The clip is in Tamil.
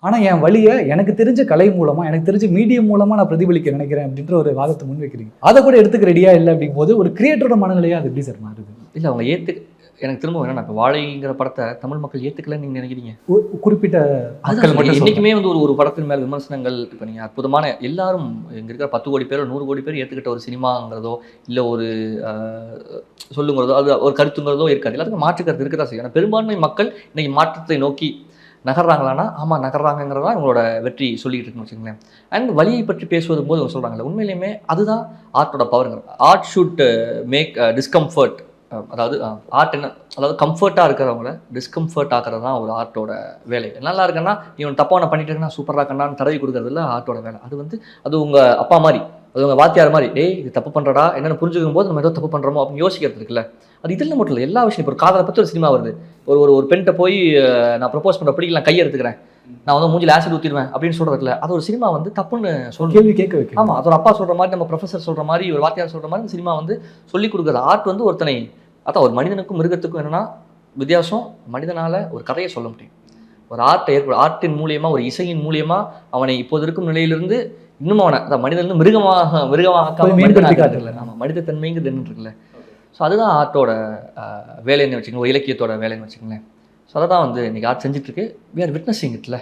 ஆனால் என் வழியை எனக்கு தெரிஞ்ச கலை மூலமாக, எனக்கு தெரிஞ்ச மீடியம் மூலமாக நான் பிரதிபலிக்க நினைக்கிறேன் அப்படின்ற ஒரு வாதத்தை முன் வைக்கிறீங்க. அதை கூட எடுத்துக்க ரெடியா இல்லை அப்படிங்கும் போது ஒரு கிரியேட்டரோட மனநிலையாக அது எப்படி சார் மாறுது? இல்லை, அவங்க எனக்கு திரும்ப வேணா, இப்போ வாழைங்கிற படத்தை தமிழ் மக்கள் ஏற்றுக்கலன்னு நீங்கள் நினைக்கிறீங்க? குறிப்பிட்ட மக்கள் மட்டும் என்றைக்குமே வந்து ஒரு படத்தின் மேல் விமர்சனங்கள், இப்போ நீங்கள் அற்புதமான எல்லாரும் இங்கே இருக்கிற 10 கோடி பேர் 100 கோடி பேர் ஏற்றுக்கிட்ட ஒரு சினிமாங்கிறதோ இல்லை ஒரு சொல்லுங்கிறதோ அது ஒரு கருத்துங்கிறதோ இருக்காது. எல்லாத்துக்கும் மாற்று கருத்து இருக்க தான் செய்யும். ஆனால் பெரும்பான்மை மக்கள் இன்றைக்கி மாற்றத்தை நோக்கி நகர்றாங்களான்னா ஆமாம் நகர்றாங்கிறதா இவங்களோட வெற்றி சொல்லிக்கிட்டு இருக்குன்னு வச்சுக்கோங்களேன். அண்ட் வழியை பற்றி பேசுவது போது அவங்க சொல்கிறாங்கல்ல, உண்மையிலேயுமே அதுதான் ஆர்ட்டோட பவருங்க. ஆர்ட் ஷுட் மேக் டிஸ்கம்ஃபர்ட், அதாவது ஆர்ட் என்ன, அதாவது கம்ஃபர்ட்டாக இருக்கிறவங்கள டிஸ்கம்ஃபர்ட் ஆகிறது தான் ஒரு ஆர்ட்டோட வேலை. நல்லா இருக்குன்னா இவன் தப்பான பண்ணிட்டு இருக்கா சூப்பராக இருக்கண்டான்னு தடவி கொடுக்குறதுல ஆர்ட்டோட வேலை. அது வந்து அது உங்கள் அப்பா மாதிரி, அது உங்கள் வாத்தியார் மாதிரி, இது தப்பு பண்ணுறடா என்னென்னு புரிஞ்சுக்கும் போது நம்ம ஏதோ தப்பு பண்ணுறோமோ அப்படின்னு யோசிக்கிறது இருக்குல்ல. அது இதில் மட்டும் இல்லை, எல்லா விஷயம். இப்போ ஒரு காதலை பற்றி ஒரு சினிமா வருது, ஒரு பெண்கிட்ட போய் நான் ப்ரப்போஸ் பண்ணுற பிடிக்கல, நான் கையை எடுத்துக்கிறேன், நான் வந்து மூஞ்சில் ஆசிட் ஊற்றிடுவேன் அப்படின்னு சொல்கிறதுல அது ஒரு சினிமா வந்து தப்புன்னு கேள்வி கேட்க வைக்கும். ஆமாம், அது ஒரு அப்பா சொல்கிற மாதிரி, நம்ம ப்ரொஃபஸர் சொல்கிற மாதிரி, ஒரு வாத்தியார் சொல்கிற மாதிரி சினிமா வந்து சொல்லிக் கொடுக்குறது. ஆர்ட் வந்து ஒருத்தனை, அதான் ஒரு மனிதனுக்கும் மிருகத்துக்கும் என்னென்னா வித்தியாசம். மனிதனால் ஒரு கதையை சொல்ல முடியும். ஒரு ஆர்ட்டின் மூலியமாக, ஒரு இசையின் மூலியமாக அவனை இப்போது இருக்கும் நிலையிலிருந்து இன்னும் அவனை அந்த மனிதன் மிருகமாக காட்டுறல. ஆமாம், மனிதத்தன்மைங்கிறது என்ன இருக்குல்ல. ஸோ அதுதான் ஆர்ட்டோட வேலைன்னு வச்சுக்கோங்க, ஒரு இலக்கியத்தோட வேலைன்னு வச்சுக்கோங்களேன். ஸோ அதை தான் வந்து இன்றைக்கி ஆர்ட் செஞ்சிட்ருக்கு. We are witnessing இட்ல.